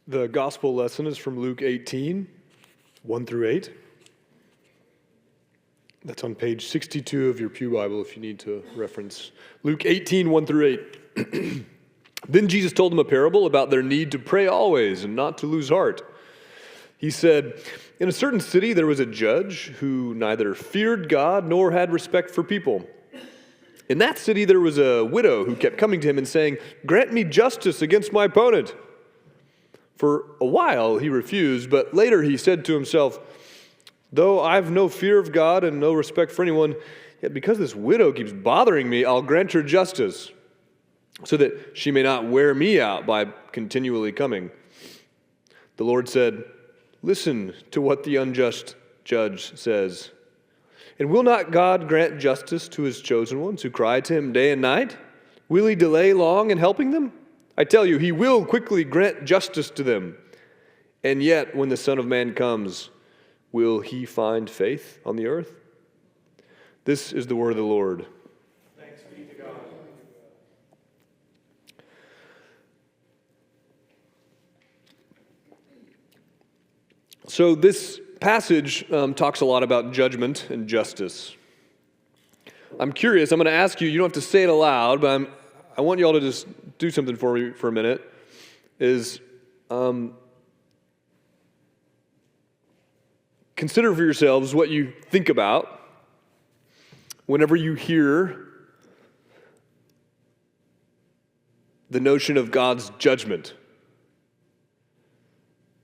The gospel lesson is from Luke 18, 1 through 8. That's on page 62 of your pew Bible if you need to reference. Luke 18, 1 through 8. Then Jesus told them a parable about their need to pray always and not to lose heart. He said, "In a certain city there was a judge who neither feared God nor had respect for people. In that city there was a widow who kept coming to him and saying, 'Grant me justice against my opponent.' For a while he refused, but later he said to himself, 'Though I have no fear of God and no respect for anyone, yet because this widow keeps bothering me, I'll grant her justice, so that she may not wear me out by continually coming.' The Lord said, 'Listen to what the unjust judge says. And will not God grant justice to his chosen ones who cry to him day and night? Will he delay long in helping them? I tell you, he will quickly grant justice to them. And yet, when the Son of Man comes, will he find faith on the earth?'" This is the word of the Lord. Thanks be to God. So this passage talks a lot about judgment and justice. I'm curious, I'm going to ask you, you don't have to say it aloud, but I want you all to just do something for me for a minute, is consider for yourselves what you think about whenever you hear the notion of God's judgment.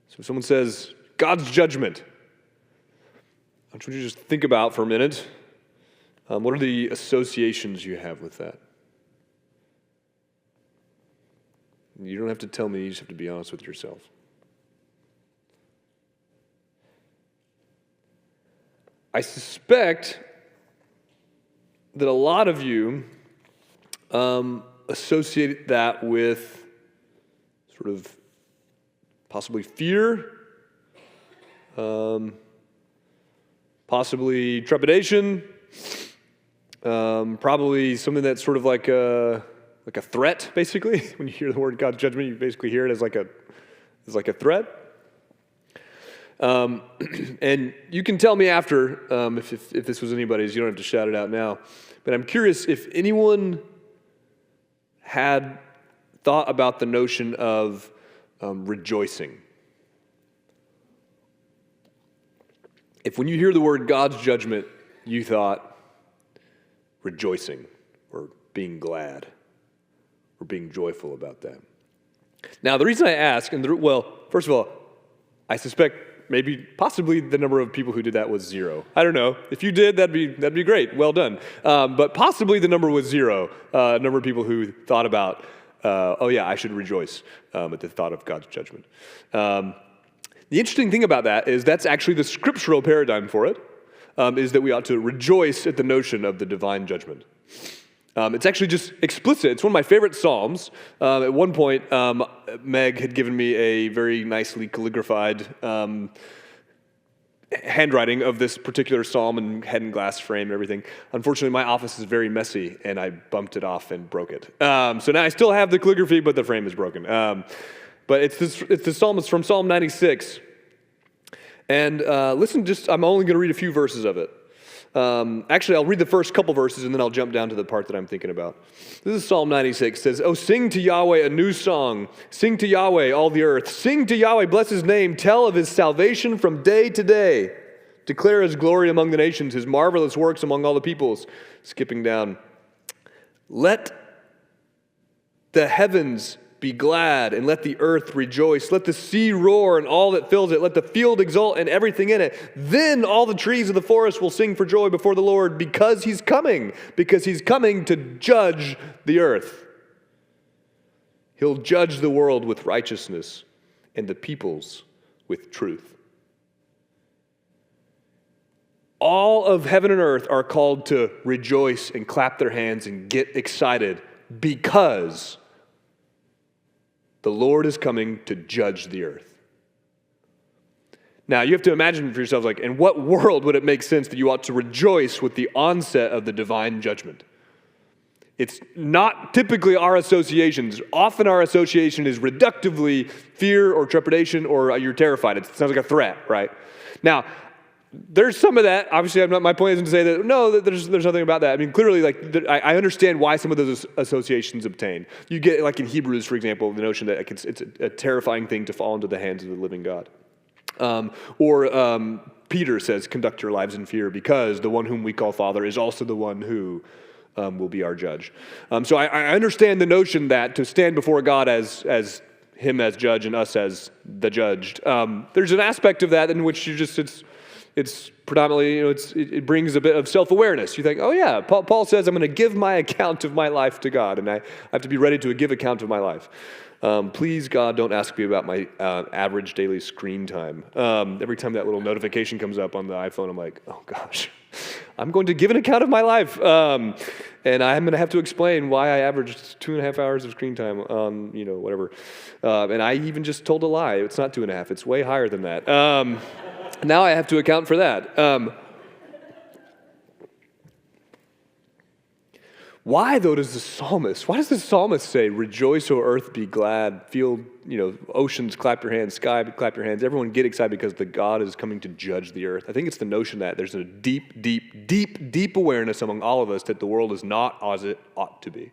So if someone says, God's judgment, I want you to just think about for a minute, what are the associations you have with that? You don't have to tell me, you just have to be honest with yourself. I suspect that a lot of you associate that with sort of possibly fear, possibly trepidation, probably something that's sort of like a threat, basically. When you hear the word God's judgment, you basically hear it as like a threat. And you can tell me after if this was anybody's. You don't have to shout it out now. But I'm curious if anyone had thought about the notion of rejoicing. If when you hear the word God's judgment, you thought rejoicing or being glad or being joyful about that. Now, the reason I ask, first of all, I suspect possibly the number of people who did that was zero. I don't know. If you did, that'd be great. Well done. But possibly the number was zero. Number of people who thought about, I should rejoice at the thought of God's judgment. The interesting thing about that is that's actually the scriptural paradigm for it, is that we ought to rejoice at the notion of the divine judgment. It's actually just explicit. It's one of my favorite psalms. At one point, Meg had given me a very nicely calligraphied handwriting of this particular psalm and head and glass frame and everything. Unfortunately, my office is very messy, and I bumped it off and broke it. So now I still have the calligraphy, but the frame is broken. But it's the psalm. It's from Psalm 96. And listen, I'm only going to read a few verses of it. Actually, I'll read the first couple verses, and then I'll jump down to the part that I'm thinking about. This is Psalm 96. It says, "Oh, sing to Yahweh a new song. Sing to Yahweh, all the earth. Sing to Yahweh, bless his name. Tell of his salvation from day to day. Declare his glory among the nations, his marvelous works among all the peoples." Skipping down. "Let the heavens be glad, and let the earth rejoice. Let the sea roar and all that fills it. Let the field exult and everything in it. Then all the trees of the forest will sing for joy before the Lord, because he's coming to judge the earth. He'll judge the world with righteousness and the peoples with truth." All of heaven and earth are called to rejoice and clap their hands and get excited because the Lord is coming to judge the earth. Now, you have to imagine for yourselves, in what world would it make sense that you ought to rejoice with the onset of the divine judgment? It's not typically our associations. Often our association is reductively fear or trepidation or you're terrified. It sounds like a threat, right? Now, there's some of that. Obviously, my point isn't to say that, no, that there's nothing about that. I mean, clearly, I understand why some of those associations obtain. You get, like in Hebrews, for example, the notion that it's a terrifying thing to fall into the hands of the living God. Or Peter says, conduct your lives in fear because the one whom we call Father is also the one who will be our judge. So I understand the notion that to stand before God as him as judge and us as the judged, there's an aspect of that in which it's predominantly, it brings a bit of self-awareness. You think, oh yeah, Paul says I'm going to give my account of my life to God, and I have to be ready to give account of my life. Please, God, don't ask me about my average daily screen time. Every time that little notification comes up on the iPhone, I'm like, oh gosh, I'm going to give an account of my life. And I'm going to have to explain why I averaged 2.5 hours of screen time on, whatever. And I even just told a lie. It's not 2.5. It's way higher than that. Now I have to account for that. Why, though, does the psalmist say, rejoice, O earth, be glad, feel, oceans, clap your hands, sky, clap your hands, everyone get excited because the God is coming to judge the earth? I think it's the notion that there's a deep, deep, deep, deep awareness among all of us that the world is not as it ought to be.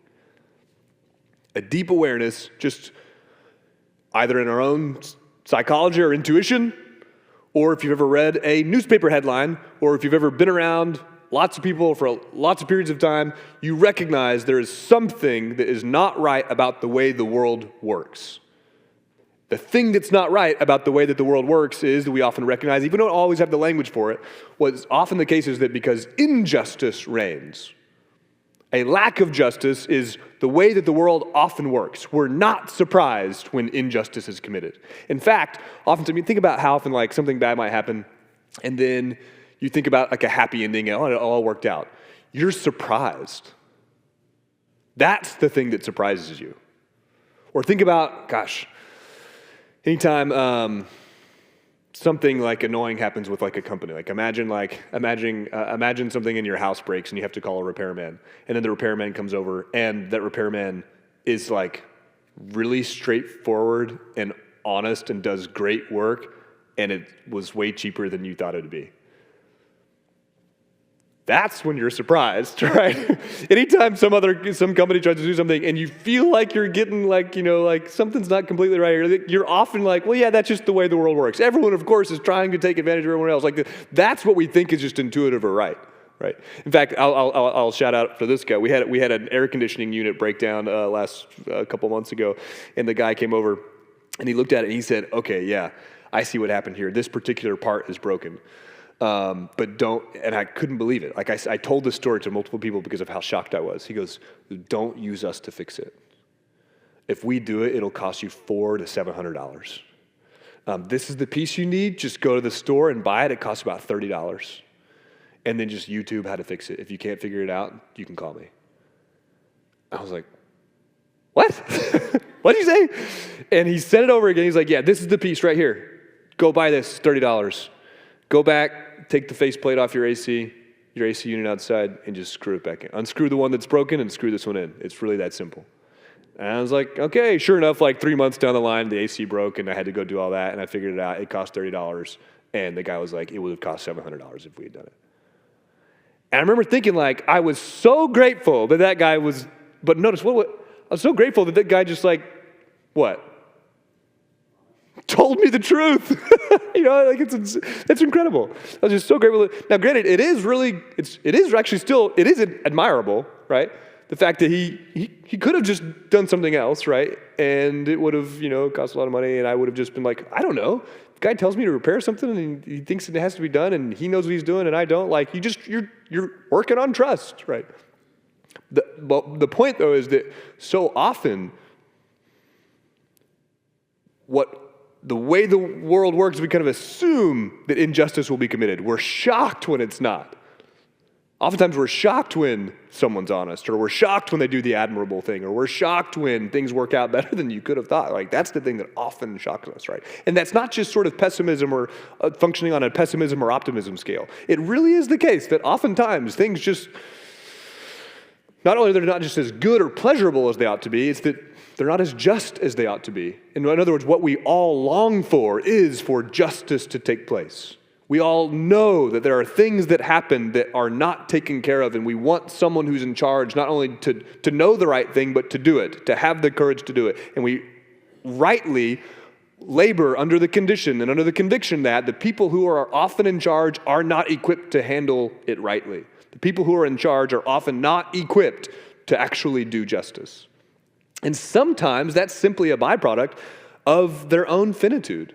A deep awareness, just either in our own psychology or intuition, or if you've ever read a newspaper headline, or if you've ever been around lots of people for lots of periods of time, you recognize there is something that is not right about the way the world works. The thing that's not right about the way that the world works is that we often recognize, even though we don't always have the language for it, what's often the case is that because injustice reigns, a lack of justice is the way that the world often works. We're not surprised when injustice is committed. In fact, often, think about how often something bad might happen, and then you think about a happy ending, and it all worked out. You're surprised. That's the thing that surprises you. Or think about, anytime something annoying happens with a company. Imagine something in your house breaks and you have to call a repairman, and then the repairman comes over, and that repairman is really straightforward and honest and does great work, and it was way cheaper than you thought it would be. That's when you're surprised, right? Anytime some company tries to do something and you feel like you're getting something's not completely right, you're often well, yeah, that's just the way the world works. Everyone, of course, is trying to take advantage of everyone else. That's what we think is just intuitive or right? In fact, I'll shout out for this guy. We had an air conditioning unit breakdown a couple months ago, and the guy came over and he looked at it and he said, "Okay, yeah, I see what happened here. This particular part is broken." But don't, and I couldn't believe it. I told this story to multiple people because of how shocked I was. He goes, "Don't use us to fix it. If we do it, it'll cost you $400 to $700. This is the piece you need. Just go to the store and buy it. It costs about $30. And then just YouTube how to fix it. If you can't figure it out, you can call me." I was like, "What? What did you say?" And he sent it over again. He's like, "Yeah, this is the piece right here. Go buy this, $30. Go back, take the faceplate off your AC unit outside, and just screw it back in. Unscrew the one that's broken and screw this one in. It's really that simple." And I was like, okay, sure enough, 3 months down the line, the AC broke, and I had to go do all that, and I figured it out. It cost $30, and the guy was like, it would have cost $700 if we had done it. And I remember thinking, I was so grateful that guy was, but notice, I was so grateful that guy just what? Told me the truth. It's incredible. I was just so grateful. Now, granted, it is admirable, right? The fact that he could have just done something else, right? And it would have, cost a lot of money, and I would have just been I don't know. The guy tells me to repair something, and he thinks it has to be done, and he knows what he's doing, and I don't. You're working on trust, right? The point, though, is that so often the way the world works, we kind of assume that injustice will be committed. We're shocked when it's not. Oftentimes we're shocked when someone's honest, or we're shocked when they do the admirable thing, or we're shocked when things work out better than you could have thought. That's the thing that often shocks us, right? And that's not just sort of pessimism or functioning on a pessimism or optimism scale. It really is the case that oftentimes things just Not only are they not just as good or pleasurable as they ought to be, it's that they're not as just as they ought to be. In other words, what we all long for is for justice to take place. We all know that there are things that happen that are not taken care of, and we want someone who's in charge not only to know the right thing, but to do it, to have the courage to do it. And we rightly labor under the condition and under the conviction that the people who are often in charge are not equipped to handle it rightly. The people who are in charge are often not equipped to actually do justice. And sometimes that's simply a byproduct of their own finitude.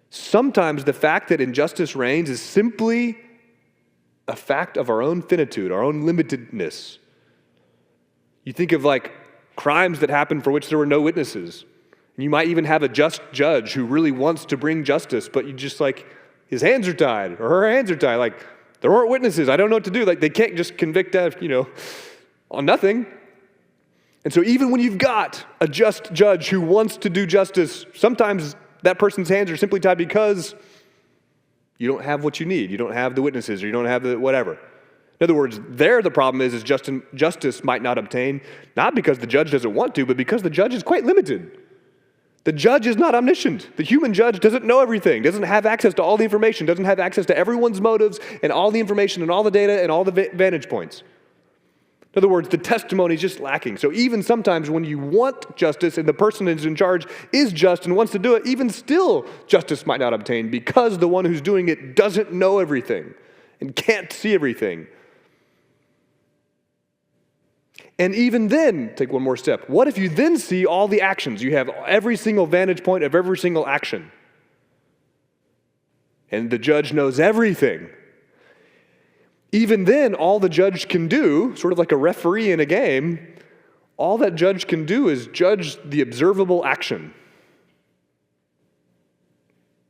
Sometimes the fact that injustice reigns is simply a fact of our own finitude, our own limitedness. You think of like crimes that happen for which there were no witnesses. And you might even have a just judge who really wants to bring justice, but you just like, his hands are tied or her hands are tied. Like, there weren't witnesses. I don't know what to do. Like, they can't just convict on nothing. And so even when you've got a just judge who wants to do justice, sometimes that person's hands are simply tied because you don't have what you need. You don't have the witnesses or you don't have the whatever. In other words, there the problem is justice might not obtain, not because the judge doesn't want to, but because the judge is quite limited. The judge is not omniscient. The human judge doesn't know everything, doesn't have access to all the information, doesn't have access to everyone's motives and all the information and all the data and all the vantage points. In other words, the testimony is just lacking. So even sometimes when you want justice and the person who's in charge is just and wants to do it, even still justice might not obtain because the one who's doing it doesn't know everything and can't see everything. And even then, take one more step. What if you then see all the actions? You have every single vantage point of every single action. And the judge knows everything. Even then, all the judge can do, sort of like a referee in a game, all that judge can do is judge the observable action.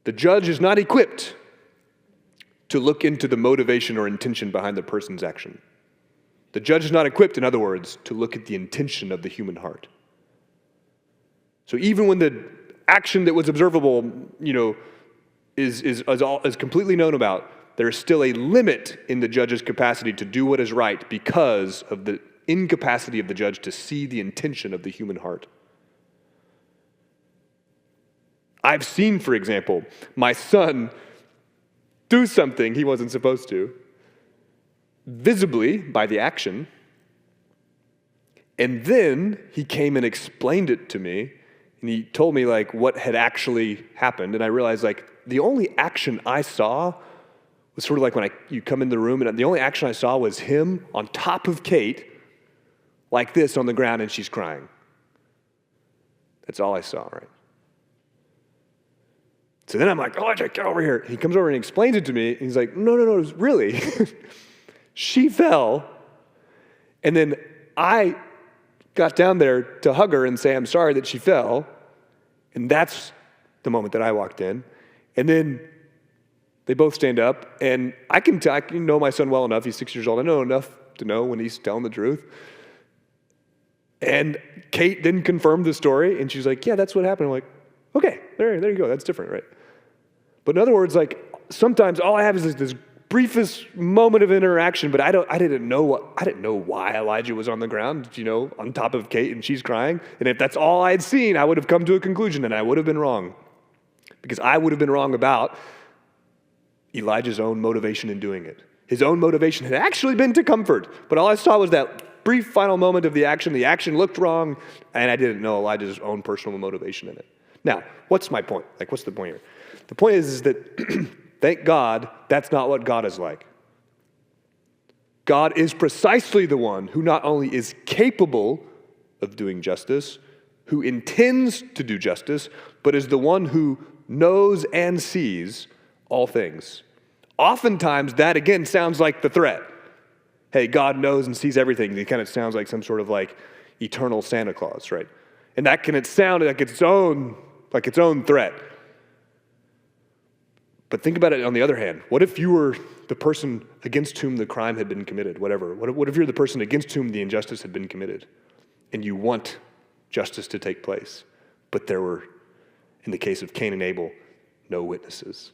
The judge is not equipped to look into the motivation or intention behind the person's action. The judge is not equipped, in other words, to look at the intention of the human heart. So even when the action that was observable, is completely known about, there is still a limit in the judge's capacity to do what is right because of the incapacity of the judge to see the intention of the human heart. I've seen, for example, my son do something he wasn't supposed to, visibly by the action, and then he came and explained it to me, and he told me like what had actually happened, and I realized like the only action I saw was sort of like when you come in the room, and the only action I saw was him on top of Kate, like this on the ground, and she's crying. That's all I saw, right? So then I'm like, oh, Jack, get over here. He comes over and explains it to me, and he's like, no, really. She fell, and then I got down there to hug her and say, I'm sorry that she fell, and that's the moment that I walked in. And then they both stand up, and I can know my son well enough. He's 6 years old. I know enough to know when he's telling the truth. And Kate then confirmed the story, and she's like, yeah, that's what happened. I'm like, okay, there you go. That's different, right? But in other words, like sometimes all I have is this briefest moment of interaction, but I didn't know why Elijah was on the ground, on top of Kate, and she's crying. And if that's all I had seen, I would have come to a conclusion, and I would have been wrong, because I would have been wrong about Elijah's own motivation in doing it. His own motivation had actually been to comfort, but all I saw was that brief final moment of the action. The action looked wrong, and I didn't know Elijah's own personal motivation in it. Now, what's my point? Like, what's the point here? The point is that thank God, that's not what God is like. God is precisely the one who not only is capable of doing justice, who intends to do justice, but is the one who knows and sees all things. Oftentimes, that again sounds like the threat. Hey, God knows and sees everything. It kind of sounds like some sort of like eternal Santa Claus, right? And that can sound like its own threat. But think about it on the other hand. What if you were the person against whom the crime had been committed, whatever? What if you're the person against whom the injustice had been committed, and you want justice to take place, but there were, in the case of Cain and Abel, no witnesses?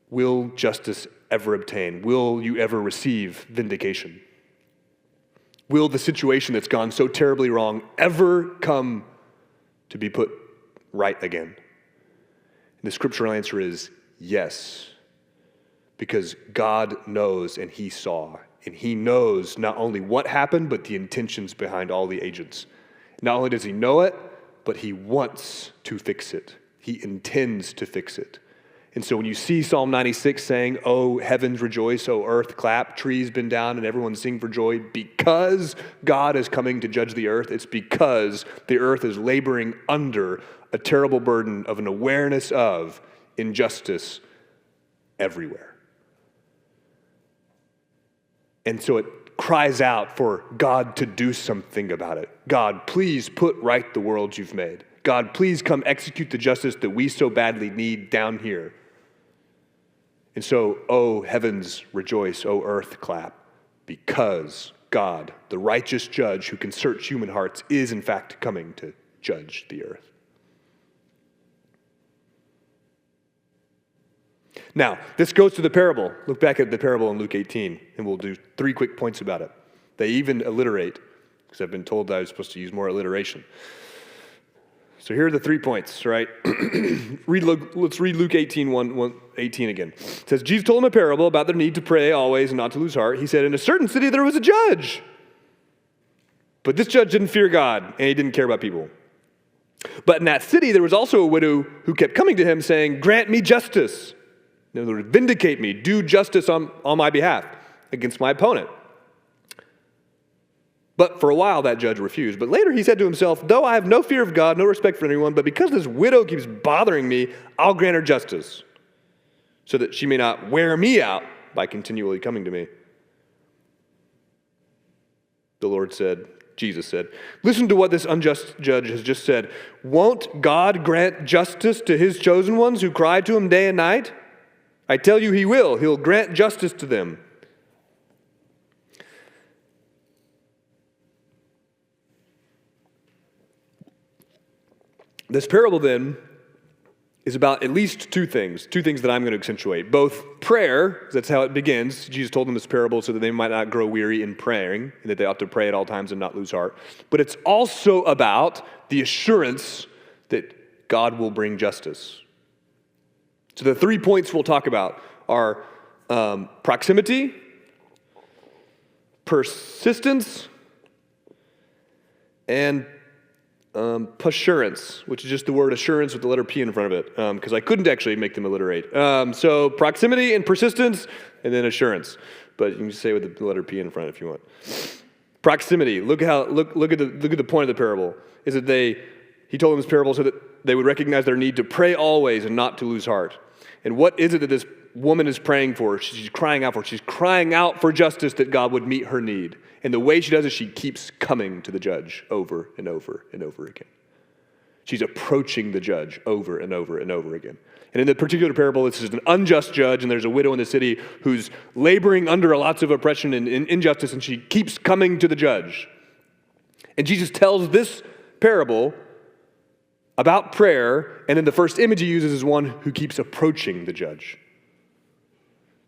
Will justice ever obtain? Will you ever receive vindication? Will the situation that's gone so terribly wrong ever come to be put right again? And the scriptural answer is yes, because God knows and he saw, and he knows not only what happened, but the intentions behind all the agents. Not only does he know it, but he wants to fix it. He intends to fix it. And so when you see Psalm 96 saying, "Oh, heavens rejoice, oh, earth clap, trees bend down, and everyone sing for joy," because God is coming to judge the earth, it's because the earth is laboring under a terrible burden of an awareness of injustice everywhere. And so it cries out for God to do something about it. God, please put right the world you've made. God, please come execute the justice that we so badly need down here. And so, oh, heavens rejoice, oh, earth clap, because God, the righteous judge who can search human hearts, is in fact coming to judge the earth. Now, this goes to the parable. Look back at the parable in Luke 18, and we'll do 3 quick points about it. They even alliterate, because I've been told that I was supposed to use more alliteration. So here are the 3 points, right? Let's read Luke 18 again. It says, Jesus told him a parable about their need to pray always and not to lose heart. He said, in a certain city there was a judge. But this judge didn't fear God, and he didn't care about people. But in that city there was also a widow who kept coming to him saying, grant me justice. In other words, vindicate me, do justice on my behalf against my opponent. But for a while that judge refused. But later he said to himself, though I have no fear of God, no respect for anyone, but because this widow keeps bothering me, I'll grant her justice, so that she may not wear me out by continually coming to me. Jesus said, listen to what this unjust judge has just said. Won't God grant justice to his chosen ones who cry to him day and night? I tell you he will. He'll grant justice to them. This parable, then, is about at least two things that I'm going to accentuate. Both prayer, that's how it begins. Jesus told them this parable so that they might not grow weary in praying, and that they ought to pray at all times and not lose heart. But it's also about the assurance that God will bring justice. So the 3 points we'll talk about are proximity, persistence, and assurance, which is just the word assurance with the letter P in front of it, because I couldn't actually make them alliterate. So proximity and persistence, and then assurance. But you can say with the letter P in front if you want. Proximity. Look at the point of the parable. Is that he told them this parable so that they would recognize their need to pray always and not to lose heart. And what is it that this woman is praying for? She's crying out for. She's crying out for justice, that God would meet her need. And the way she does it, she keeps coming to the judge over and over and over again. She's approaching the judge over and over and over again. And in the particular parable, this is an unjust judge, and there's a widow in the city who's laboring under lots of oppression and injustice, and she keeps coming to the judge. And Jesus tells this parable about prayer, and then the first image he uses is one who keeps approaching the judge.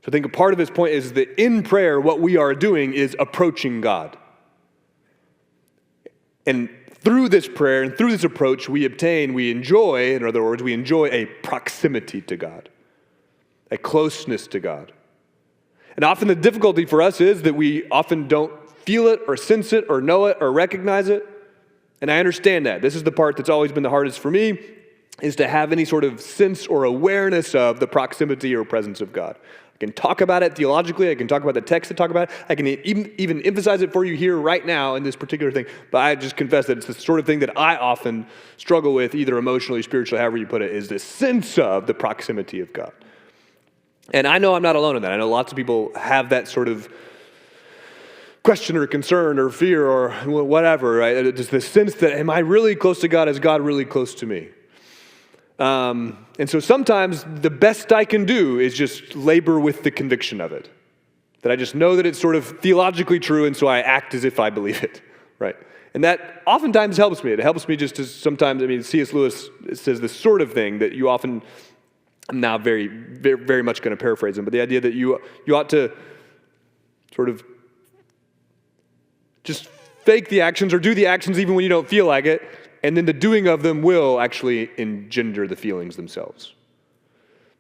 So I think a part of his point is that in prayer, what we are doing is approaching God. And through this prayer and through this approach, we enjoy a proximity to God, a closeness to God. And often the difficulty for us is that we often don't feel it or sense it or know it or recognize it. And I understand that. This is the part that's always been the hardest for me, is to have any sort of sense or awareness of the proximity or presence of God. I can talk about it theologically. I can talk about the text to talk about it. I can even emphasize it for you here right now in this particular thing. But I just confess that it's the sort of thing that I often struggle with, either emotionally, spiritually, however you put it, is this sense of the proximity of God. And I know I'm not alone in that. I know lots of people have that sort of question or concern or fear or whatever, right? Just this sense that, am I really close to God? Is God really close to me? And so sometimes the best I can do is just labor with the conviction of it. That I just know that it's sort of theologically true, and so I act as if I believe it, right? And that oftentimes helps me. It helps me just to sometimes, C.S. Lewis says this sort of thing, that you often I'm now very, very, very much going to paraphrase him, but the idea that you ought to sort of just fake the actions or do the actions even when you don't feel like it, and then the doing of them will actually engender the feelings themselves.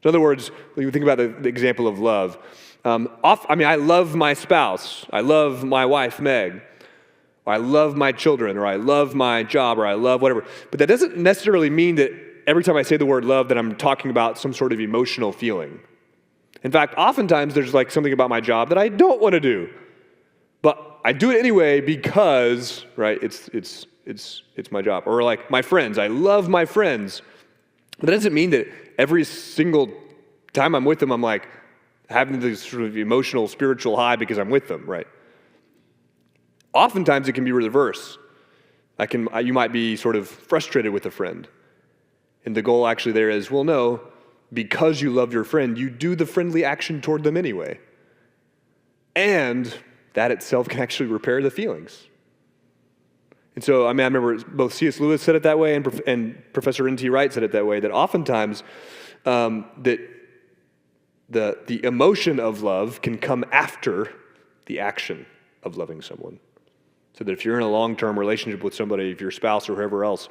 In other words, when you think about the example of love, I love my spouse, I love my wife, Meg, or I love my children, or I love my job, or I love whatever. But that doesn't necessarily mean that every time I say the word love that I'm talking about some sort of emotional feeling. In fact, oftentimes there's like something about my job that I don't want to do, but I do it anyway because, right, it's my job. Or like my friends, I love my friends. But that doesn't mean that every single time I'm with them, I'm like having this sort of emotional, spiritual high because I'm with them, right? Oftentimes it can be reverse. You might be sort of frustrated with a friend. And the goal actually there is, well, no, because you love your friend, you do the friendly action toward them anyway. And that itself can actually repair the feelings. And so, I remember both C.S. Lewis said it that way and Professor N.T. Wright said it that way, that oftentimes that the emotion of love can come after the action of loving someone. So that if you're in a long-term relationship with somebody, if your spouse or whoever else,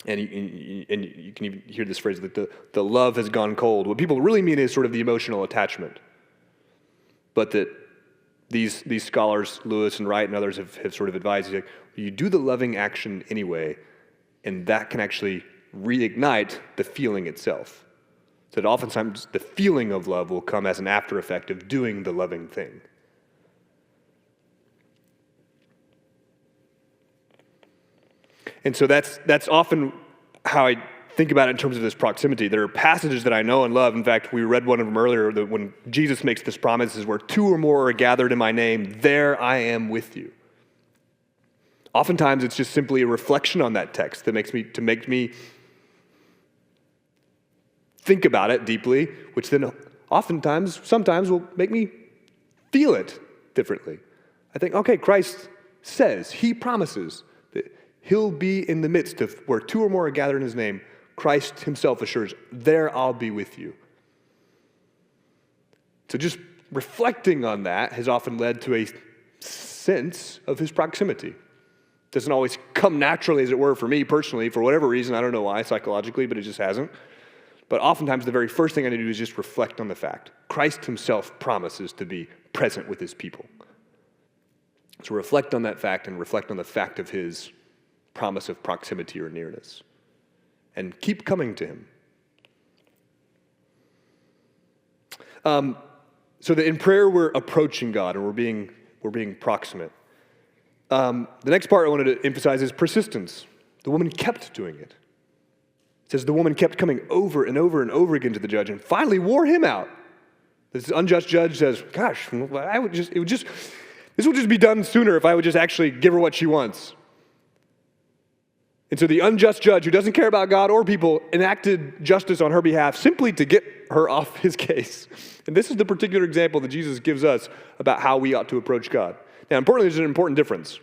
and you can even hear this phrase, that the love has gone cold, what people really mean is sort of the emotional attachment. But that these scholars, Lewis and Wright and others, have sort of advised, like, you do the loving action anyway, and that can actually reignite the feeling itself. So that oftentimes the feeling of love will come as an after effect of doing the loving thing. And so that's often how I think about it in terms of this proximity. There are passages that I know and love. In fact, we read one of them earlier, that when Jesus makes this promise is where 2 or more are gathered in my name, there I am with you. Oftentimes it's just simply a reflection on that text that makes me think about it deeply, which then sometimes will make me feel it differently. I think, okay, Christ says, he promises that he'll be in the midst of where 2 or more are gathered in his name. Christ himself assures, there I'll be with you. So just reflecting on that has often led to a sense of his proximity. It doesn't always come naturally, as it were, for me personally, for whatever reason. I don't know why, psychologically, but it just hasn't. But oftentimes the very first thing I need to do is just reflect on the fact. Christ himself promises to be present with his people. So reflect on that fact and reflect on the fact of his promise of proximity or nearness. And keep coming to him. So that in prayer we're approaching God and we're being proximate. The next part I wanted to emphasize is persistence. The woman kept doing it. It says the woman kept coming over and over and over again to the judge and finally wore him out. This unjust judge says, gosh, this would just be done sooner if I would just actually give her what she wants. And so the unjust judge, who doesn't care about God or people, enacted justice on her behalf simply to get her off his case. And this is the particular example that Jesus gives us about how we ought to approach God. Now, importantly, there's an important difference.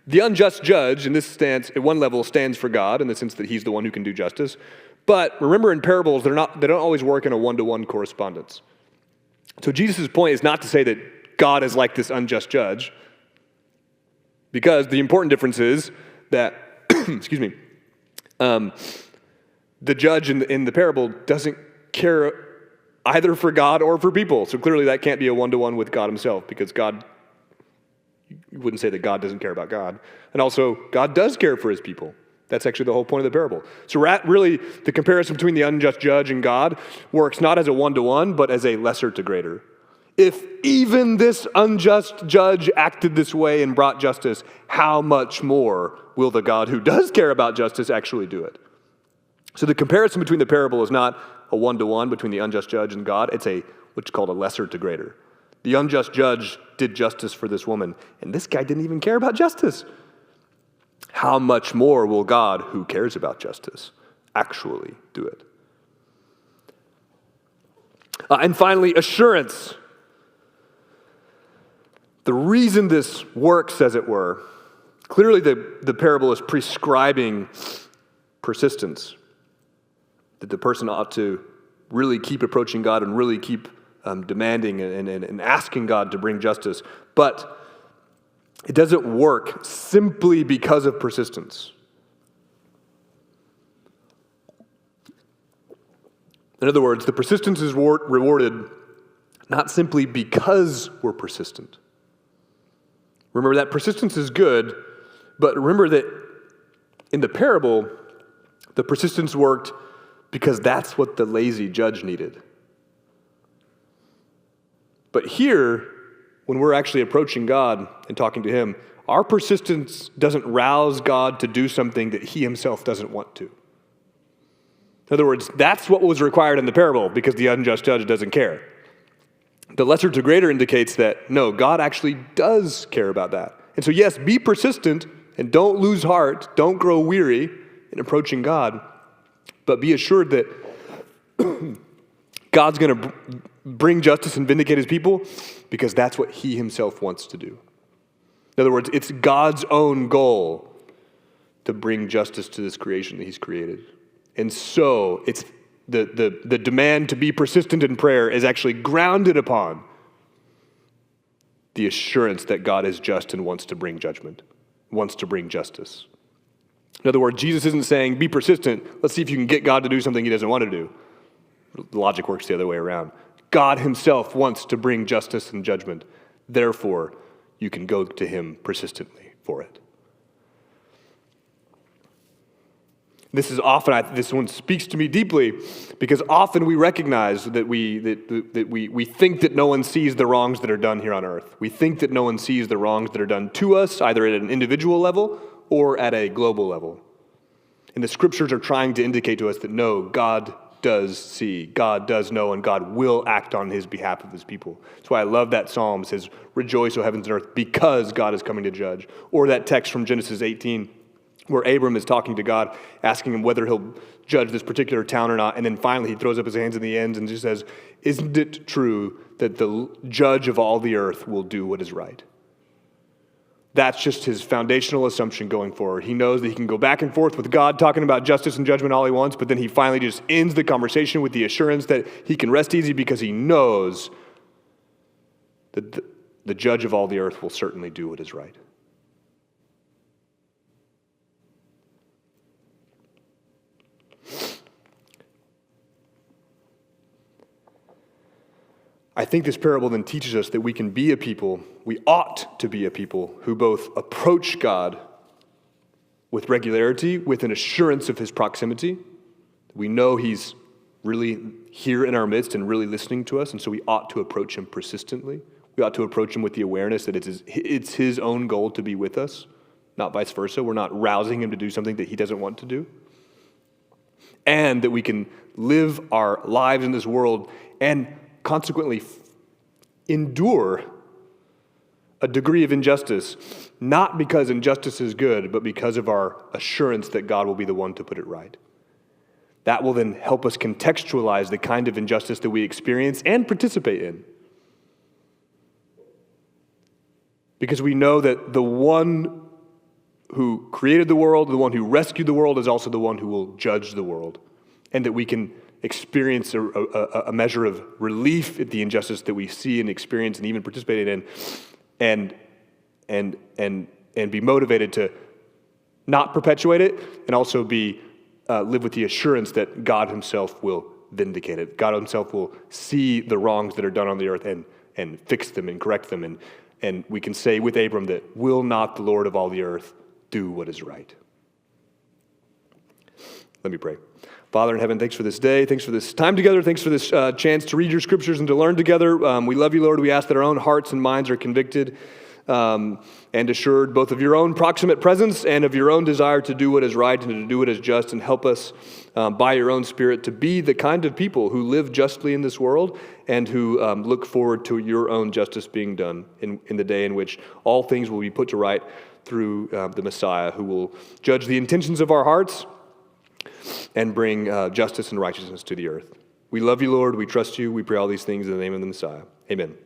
The unjust judge, in this stance, at one level, stands for God in the sense that he's the one who can do justice. But remember, in parables, they don't always work in a one-to-one correspondence. So Jesus' point is not to say that God is like this unjust judge, because the important difference is that excuse me, the judge in the parable doesn't care either for God or for people. So clearly that can't be a one-to-one with God himself, because God, you wouldn't say that God doesn't care about God. And also, God does care for his people. That's actually the whole point of the parable. So really, the comparison between the unjust judge and God works not as a one-to-one, but as a lesser to greater. If even this unjust judge acted this way and brought justice, how much more will the God who does care about justice actually do it? So the comparison between the parable is not a one-to-one between the unjust judge and God. It's what's called a lesser to greater. The unjust judge did justice for this woman, and this guy didn't even care about justice. How much more will God, who cares about justice, actually do it? And finally, assurance. The reason this works, as it were, clearly the parable is prescribing persistence, that the person ought to really keep approaching God and really keep demanding and asking God to bring justice. But it doesn't work simply because of persistence. In other words, the persistence is rewarded not simply because we're persistent. Remember that persistence is good, but remember that in the parable, the persistence worked because that's what the lazy judge needed. But here, when we're actually approaching God and talking to him, our persistence doesn't rouse God to do something that he himself doesn't want to. In other words, that's what was required in the parable because the unjust judge doesn't care. The lesser to greater indicates that, no, God actually does care about that. And so yes, be persistent and don't lose heart, don't grow weary in approaching God, but be assured that God's going to bring justice and vindicate his people because that's what he himself wants to do. In other words, it's God's own goal to bring justice to this creation that he's created. And so it's the demand to be persistent in prayer is actually grounded upon the assurance that God is just and wants to bring judgment, wants to bring justice. In other words, Jesus isn't saying, be persistent, let's see if you can get God to do something he doesn't want to do. The logic works the other way around. God himself wants to bring justice and judgment. Therefore, you can go to him persistently for it. This one speaks to me deeply because often we recognize that we think that no one sees the wrongs that are done here on earth. We think that no one sees the wrongs that are done to us, either at an individual level or at a global level. And the scriptures are trying to indicate to us that no, God does see, God does know, and God will act on his behalf of his people. That's why I love that psalm. It says, rejoice, O heavens and earth, because God is coming to judge. Or that text from Genesis 18, where Abram is talking to God, asking him whether he'll judge this particular town or not, and then finally he throws up his hands in the end and just says, isn't it true that the judge of all the earth will do what is right? That's just his foundational assumption going forward. He knows that he can go back and forth with God talking about justice and judgment all he wants, but then he finally just ends the conversation with the assurance that he can rest easy because he knows that the judge of all the earth will certainly do what is right. I think this parable then teaches us that we can be a people, we ought to be a people who both approach God with regularity, with an assurance of his proximity. We know he's really here in our midst and really listening to us, and so we ought to approach him persistently. We ought to approach him with the awareness that it's his own goal to be with us, not vice versa. We're not rousing him to do something that he doesn't want to do. And that we can live our lives in this world and consequently endure a degree of injustice, not because injustice is good, but because of our assurance that God will be the one to put it right. That will then help us contextualize the kind of injustice that we experience and participate in. Because we know that the one who created the world, the one who rescued the world, is also the one who will judge the world. And that we can experience a measure of relief at the injustice that we see and experience and even participate in, and be motivated to not perpetuate it, and also live with the assurance that God himself will vindicate it. God himself will see the wrongs that are done on the earth and fix them and correct them. And we can say with Abram that, will not the Lord of all the earth do what is right? Let me pray. Father in heaven, thanks for this day. Thanks for this time together. Thanks for this chance to read your scriptures and to learn together. We love you, Lord. We ask that our own hearts and minds are convicted and assured both of your own proximate presence and of your own desire to do what is right and to do what is just, and help us by your own Spirit to be the kind of people who live justly in this world and who look forward to your own justice being done in the day in which all things will be put to right through the Messiah, who will judge the intentions of our hearts and bring justice and righteousness to the earth. We love you, Lord. We trust you. We pray all these things in the name of the Messiah. Amen.